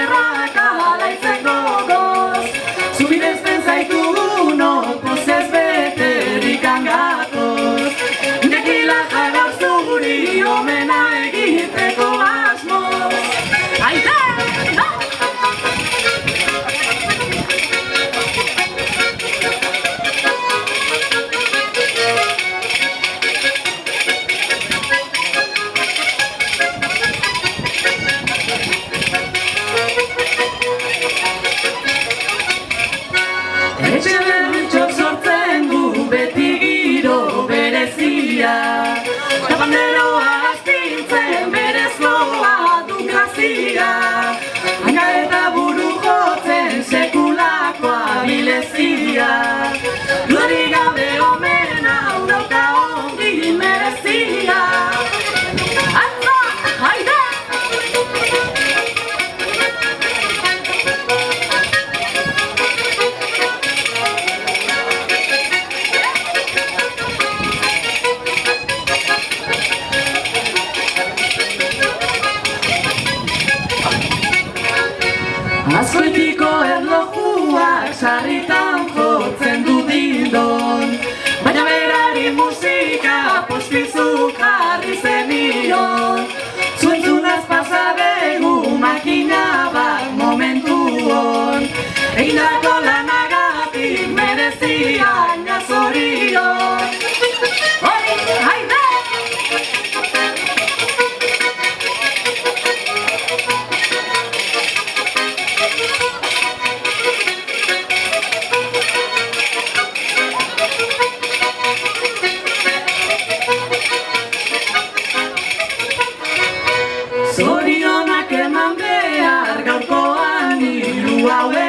eskerrak alaitzen gogoz. Zubidezten zaituguno, pozez beterik hangatoz. Nekila jagauz zuri omena egiteko asmoz. Aita! Etxeberritxok sortzen du beti giro berezia. Tabanderoa astintzen berezkoa du grazia. Hanka eta buru jotzen sekulakoa bilezia. Dudarik gabe omen hau dauka ongi merezia. Atza, haide! Azkoitiko erlojuak sarritan jotzen du dindon, baina berari musika pospizu jarri zenion. Zuentzunaz pasadegu makina bat momentuon, egindako lanagatik merezia inazorion. Hori, haide! Zorionak eman behar gaurkoan hiru hauek.